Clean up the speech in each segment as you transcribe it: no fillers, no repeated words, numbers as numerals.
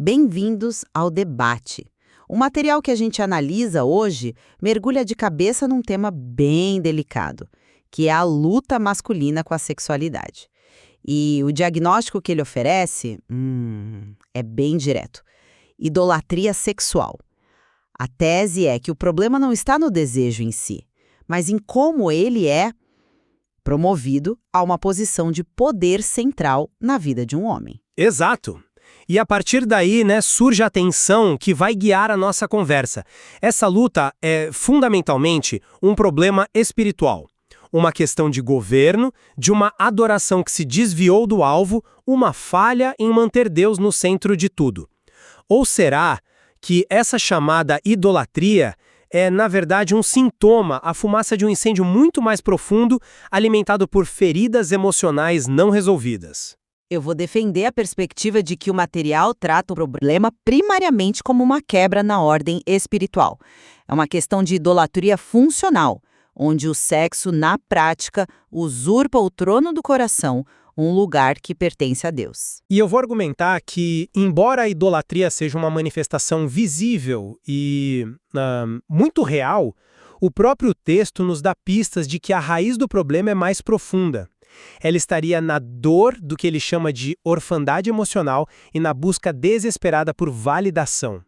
Bem-vindos ao debate. O material que a gente analisa hoje mergulha de cabeça num tema bem delicado, que é a luta masculina com a sexualidade. E o diagnóstico que ele oferece, é bem direto. Idolatria sexual. A tese é que o problema não está no desejo em si, mas em como ele é promovido a uma posição de poder central na vida de um homem. Exato. E a partir daí, surge a tensão que vai guiar a nossa conversa. Essa luta é, fundamentalmente, um problema espiritual. Uma questão de governo, de uma adoração que se desviou do alvo, uma falha em manter Deus no centro de tudo. Ou será que essa chamada idolatria é, na verdade, um sintoma, a fumaça de um incêndio muito mais profundo, alimentado por feridas emocionais não resolvidas? Eu vou defender a perspectiva de que o material trata o problema primariamente como uma quebra na ordem espiritual. É uma questão de idolatria funcional, onde o sexo, na prática, usurpa o trono do coração, um lugar que pertence a Deus. E eu vou argumentar que, embora a idolatria seja uma manifestação visível e muito real, o próprio texto nos dá pistas de que a raiz do problema é mais profunda. Ela estaria na dor do que ele chama de orfandade emocional e na busca desesperada por validação.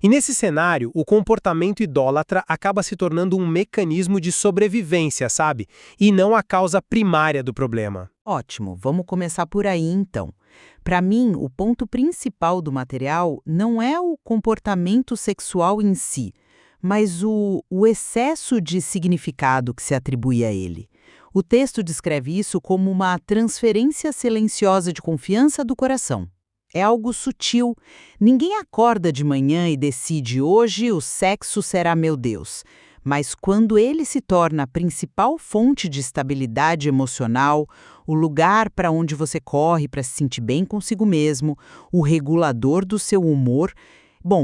E nesse cenário, o comportamento idólatra acaba se tornando um mecanismo de sobrevivência, sabe? E não a causa primária do problema. Ótimo, vamos começar por aí então. Para mim, o ponto principal do material não é o comportamento sexual em si, mas o excesso de significado que se atribui a ele. O texto descreve isso como uma transferência silenciosa de confiança do coração. É algo sutil. Ninguém acorda de manhã e decide: hoje o sexo será meu Deus. Mas quando ele se torna a principal fonte de estabilidade emocional, o lugar para onde você corre para se sentir bem consigo mesmo, o regulador do seu humor,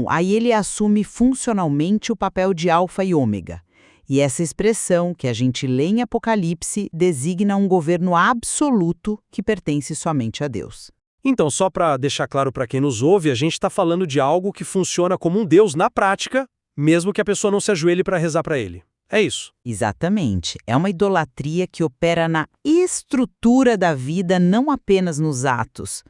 aí ele assume funcionalmente o papel de alfa e ômega. E essa expressão, que a gente lê em Apocalipse, designa um governo absoluto que pertence somente a Deus. Então, só para deixar claro para quem nos ouve, a gente está falando de algo que funciona como um Deus na prática, mesmo que a pessoa não se ajoelhe para rezar para ele. É isso. Exatamente. É uma idolatria que opera na estrutura da vida, não apenas nos atos.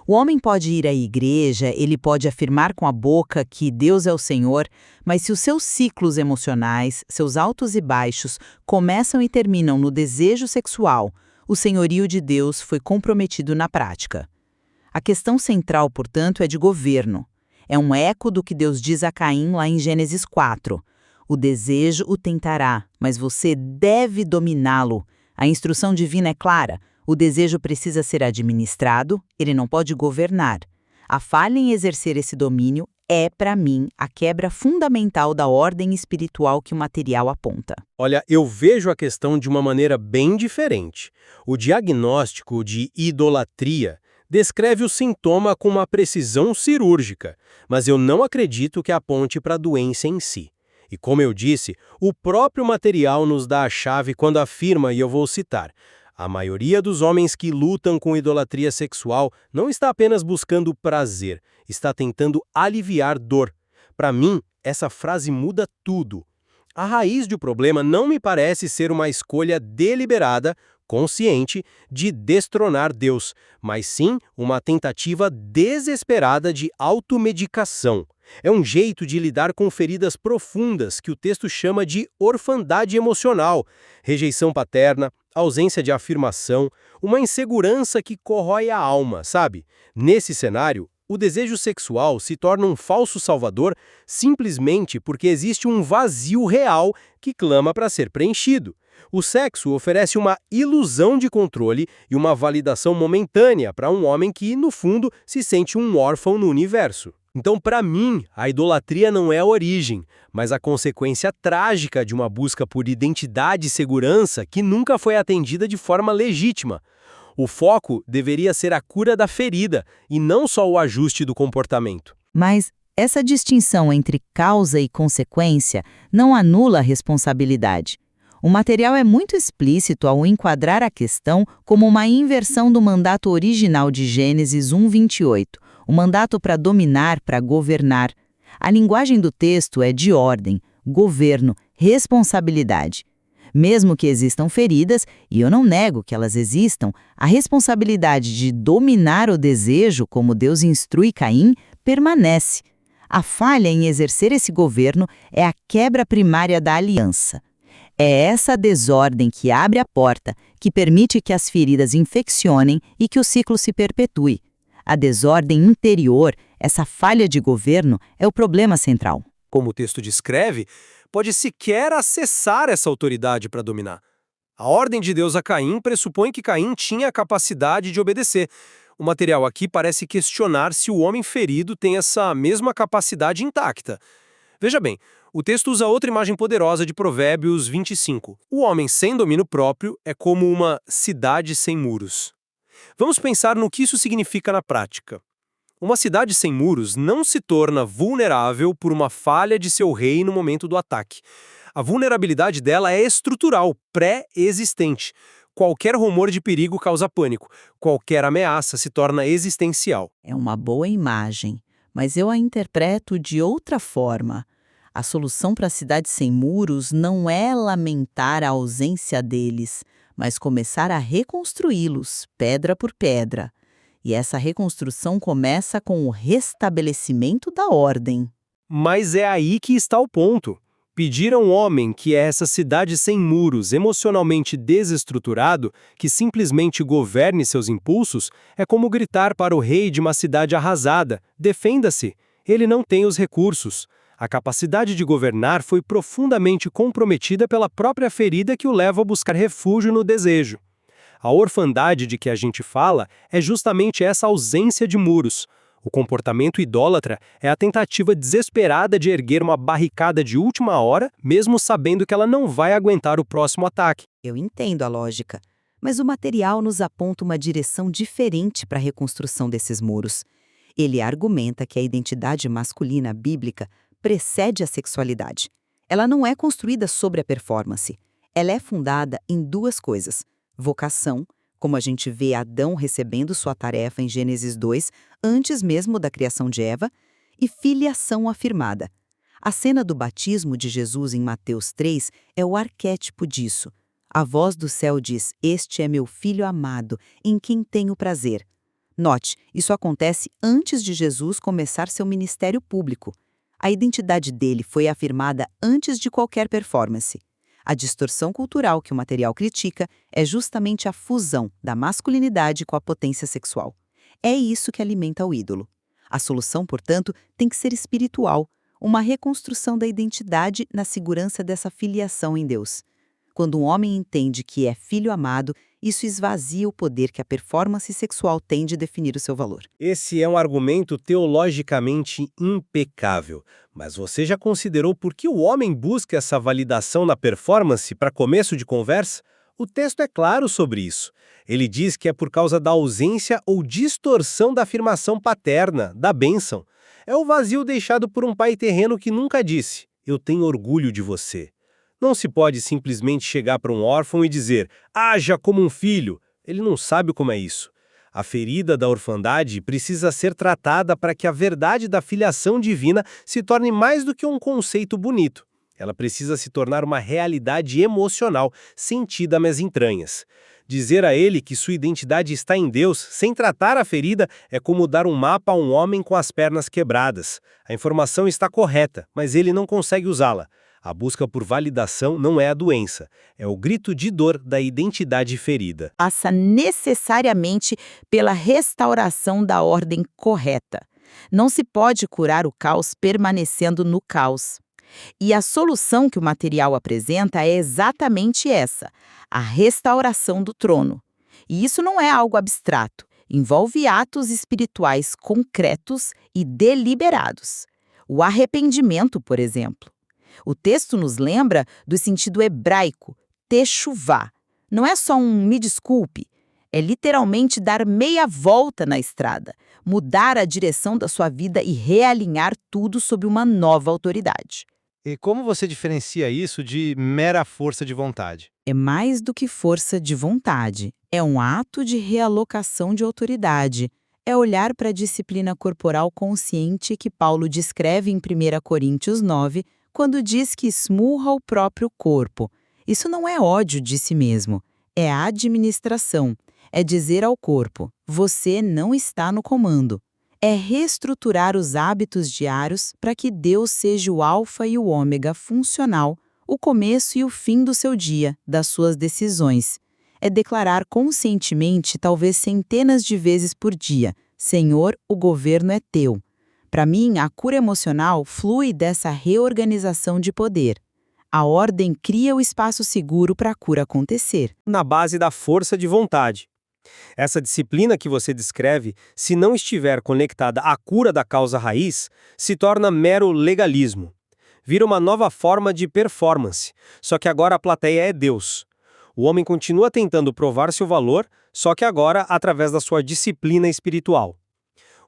O homem pode ir à igreja, ele pode afirmar com a boca que Deus é o Senhor, mas se os seus ciclos emocionais, seus altos e baixos, começam e terminam no desejo sexual, o senhorio de Deus foi comprometido na prática. A questão central, portanto, é de governo. É um eco do que Deus diz a Caim lá em Gênesis 4. O desejo o tentará, mas você deve dominá-lo. A instrução divina é clara. O desejo precisa ser administrado, ele não pode governar. A falha em exercer esse domínio é, para mim, a quebra fundamental da ordem espiritual que o material aponta. Olha, eu vejo a questão de uma maneira bem diferente. O diagnóstico de idolatria descreve o sintoma com uma precisão cirúrgica, mas eu não acredito que aponte para a doença em si. E como eu disse, o próprio material nos dá a chave quando afirma, e eu vou citar: a maioria dos homens que lutam com idolatria sexual não está apenas buscando prazer, está tentando aliviar dor. Para mim, essa frase muda tudo. A raiz do problema não me parece ser uma escolha deliberada, consciente, de destronar Deus, mas sim uma tentativa desesperada de automedicação. É um jeito de lidar com feridas profundas que o texto chama de orfandade emocional, rejeição paterna, ausência de afirmação, uma insegurança que corrói a alma, sabe? Nesse cenário, o desejo sexual se torna um falso salvador simplesmente porque existe um vazio real que clama para ser preenchido. O sexo oferece uma ilusão de controle e uma validação momentânea para um homem que, no fundo, se sente um órfão no universo. Então, para mim, a idolatria não é a origem, mas a consequência trágica de uma busca por identidade e segurança que nunca foi atendida de forma legítima. O foco deveria ser a cura da ferida e não só o ajuste do comportamento. Mas essa distinção entre causa e consequência não anula a responsabilidade. O material é muito explícito ao enquadrar a questão como uma inversão do mandato original de Gênesis 1:28, O mandato para dominar, para governar. A linguagem do texto é de ordem, governo, responsabilidade. Mesmo que existam feridas, e eu não nego que elas existam, a responsabilidade de dominar o desejo, como Deus instrui Caim, permanece. A falha em exercer esse governo é a quebra primária da aliança. É essa desordem que abre a porta, que permite que as feridas infeccionem e que o ciclo se perpetue. A desordem interior, essa falha de governo, é o problema central. Como o texto descreve, pode sequer acessar essa autoridade para dominar. A ordem de Deus a Caim pressupõe que Caim tinha a capacidade de obedecer. O material aqui parece questionar se o homem ferido tem essa mesma capacidade intacta. Veja bem, o texto usa outra imagem poderosa de Provérbios 25. O homem sem domínio próprio é como uma cidade sem muros. Vamos pensar no que isso significa na prática. Uma cidade sem muros não se torna vulnerável por uma falha de seu rei no momento do ataque. A vulnerabilidade dela é estrutural, pré-existente. Qualquer rumor de perigo causa pânico. Qualquer ameaça se torna existencial. É uma boa imagem, mas eu a interpreto de outra forma. A solução para a cidade sem muros não é lamentar a ausência deles, mas começar a reconstruí-los, pedra por pedra. E essa reconstrução começa com o restabelecimento da ordem. Mas é aí que está o ponto. Pedir a um homem que é essa cidade sem muros, emocionalmente desestruturado, que simplesmente governe seus impulsos, é como gritar para o rei de uma cidade arrasada: defenda-se. Ele não tem os recursos. A capacidade de governar foi profundamente comprometida pela própria ferida que o leva a buscar refúgio no desejo. A orfandade de que a gente fala é justamente essa ausência de muros. O comportamento idólatra é a tentativa desesperada de erguer uma barricada de última hora, mesmo sabendo que ela não vai aguentar o próximo ataque. Eu entendo a lógica, mas o material nos aponta uma direção diferente para a reconstrução desses muros. Ele argumenta que a identidade masculina bíblica precede a sexualidade. Ela não é construída sobre a performance. Ela é fundada em duas coisas: vocação, como a gente vê Adão recebendo sua tarefa em Gênesis 2, antes mesmo da criação de Eva, e filiação afirmada. A cena do batismo de Jesus em Mateus 3 é o arquétipo disso. A voz do céu diz: "Este é meu filho amado, em quem tenho prazer." Note, isso acontece antes de Jesus começar seu ministério público. A identidade dele foi afirmada antes de qualquer performance. A distorção cultural que o material critica é justamente a fusão da masculinidade com a potência sexual. É isso que alimenta o ídolo. A solução, portanto, tem que ser espiritual, uma reconstrução da identidade na segurança dessa filiação em Deus. Quando um homem entende que é filho amado, isso esvazia o poder que a performance sexual tem de definir o seu valor. Esse é um argumento teologicamente impecável, mas você já considerou por que o homem busca essa validação na performance para começo de conversa? O texto é claro sobre isso. Ele diz que é por causa da ausência ou distorção da afirmação paterna, da bênção. É o vazio deixado por um pai terreno que nunca disse: "Eu tenho orgulho de você." Não se pode simplesmente chegar para um órfão e dizer: "Haja como um filho." Ele não sabe como é isso. A ferida da orfandade precisa ser tratada para que a verdade da filiação divina se torne mais do que um conceito bonito. Ela precisa se tornar uma realidade emocional, sentida nas entranhas. Dizer a ele que sua identidade está em Deus, sem tratar a ferida, é como dar um mapa a um homem com as pernas quebradas. A informação está correta, mas ele não consegue usá-la. A busca por validação não é a doença, é o grito de dor da identidade ferida. Passa necessariamente pela restauração da ordem correta. Não se pode curar o caos permanecendo no caos. E a solução que o material apresenta é exatamente essa: a restauração do trono. E isso não é algo abstrato, envolve atos espirituais concretos e deliberados. O arrependimento, por exemplo. O texto nos lembra do sentido hebraico, techuvá. Não é só um "me desculpe", é literalmente dar meia volta na estrada, mudar a direção da sua vida e realinhar tudo sob uma nova autoridade. E como você diferencia isso de mera força de vontade? É mais do que força de vontade, é um ato de realocação de autoridade. é olhar para a disciplina corporal consciente que Paulo descreve em 1 Coríntios 9, quando diz que esmurra o próprio corpo. Isso não é ódio de si mesmo, é administração. É dizer ao corpo, você não está no comando. É reestruturar os hábitos diários para que Deus seja o alfa e o ômega funcional, o começo e o fim do seu dia, das suas decisões. É declarar conscientemente, talvez centenas de vezes por dia, Senhor, o governo é teu. Para mim, a cura emocional flui dessa reorganização de poder. A ordem cria o espaço seguro para a cura acontecer. Na base da força de vontade. Essa disciplina que você descreve, se não estiver conectada à cura da causa raiz, se torna mero legalismo. Vira uma nova forma de performance, só que agora a plateia é Deus. O homem continua tentando provar seu valor, só que agora através da sua disciplina espiritual.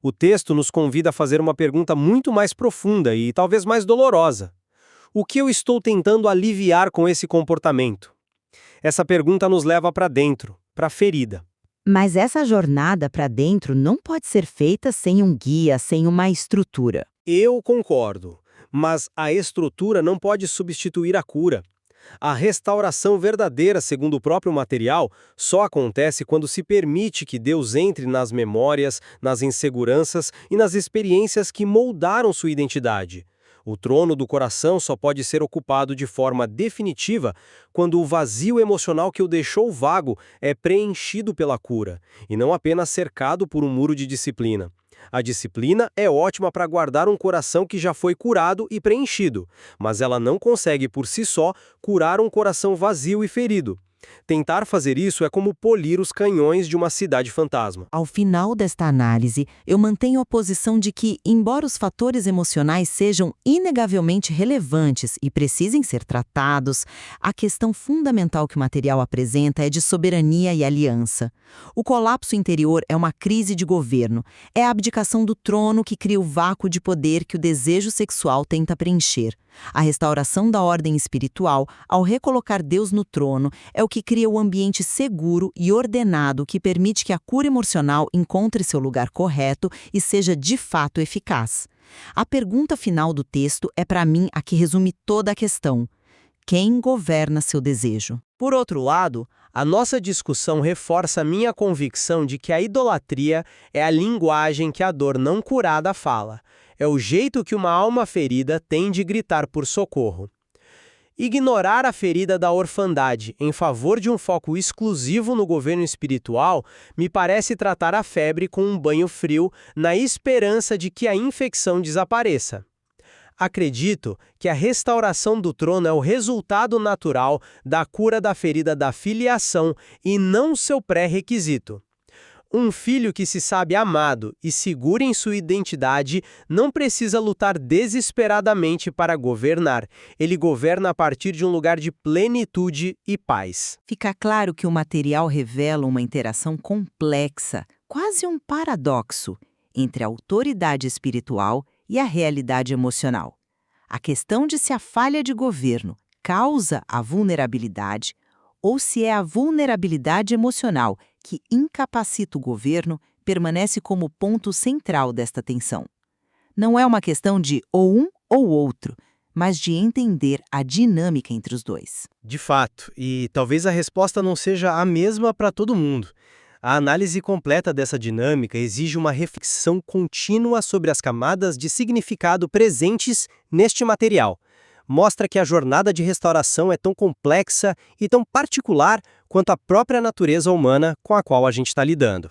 O texto nos convida a fazer uma pergunta muito mais profunda e talvez mais dolorosa. O que eu estou tentando aliviar com esse comportamento? Essa pergunta nos leva para dentro, para a ferida. Mas essa jornada para dentro não pode ser feita sem um guia, sem uma estrutura. Eu concordo, mas a estrutura não pode substituir a cura. A restauração verdadeira, segundo o próprio material, só acontece quando se permite que Deus entre nas memórias, nas inseguranças e nas experiências que moldaram sua identidade. O trono do coração só pode ser ocupado de forma definitiva quando o vazio emocional que o deixou vago é preenchido pela cura, e não apenas cercado por um muro de disciplina. A disciplina é ótima para guardar um coração que já foi curado e preenchido, mas ela não consegue por si só curar um coração vazio e ferido. Tentar fazer isso é como polir os canhões de uma cidade fantasma. Ao final desta análise, eu mantenho a posição de que, embora os fatores emocionais sejam inegavelmente relevantes e precisem ser tratados, a questão fundamental que o material apresenta é de soberania e aliança. O colapso interior é uma crise de governo, é a abdicação do trono que cria o vácuo de poder que o desejo sexual tenta preencher. A restauração da ordem espiritual, ao recolocar Deus no trono, é o que cria o ambiente seguro e ordenado que permite que a cura emocional encontre seu lugar correto e seja de fato eficaz. A pergunta final do texto é, para mim, a que resume toda a questão. Quem governa seu desejo? Por outro lado, a nossa discussão reforça minha convicção de que a idolatria é a linguagem que a dor não curada fala. É o jeito que uma alma ferida tem de gritar por socorro. Ignorar a ferida da orfandade em favor de um foco exclusivo no governo espiritual me parece tratar a febre com um banho frio na esperança de que a infecção desapareça. Acredito que a restauração do trono é o resultado natural da cura da ferida da filiação e não seu pré-requisito. Um filho que se sabe amado e seguro em sua identidade não precisa lutar desesperadamente para governar. Ele governa a partir de um lugar de plenitude e paz. Fica claro que o material revela uma interação complexa, quase um paradoxo, entre a autoridade espiritual e a realidade emocional. A questão de se a falha de governo causa a vulnerabilidade ou se é a vulnerabilidade emocional que incapacita o governo permanece como ponto central desta tensão. Não é uma questão de ou um ou outro, mas de entender a dinâmica entre os dois. De fato, e talvez a resposta não seja a mesma para todo mundo. A análise completa dessa dinâmica exige uma reflexão contínua sobre as camadas de significado presentes neste material. Mostra que a jornada de restauração é tão complexa e tão particular quanto a própria natureza humana com a qual a gente está lidando.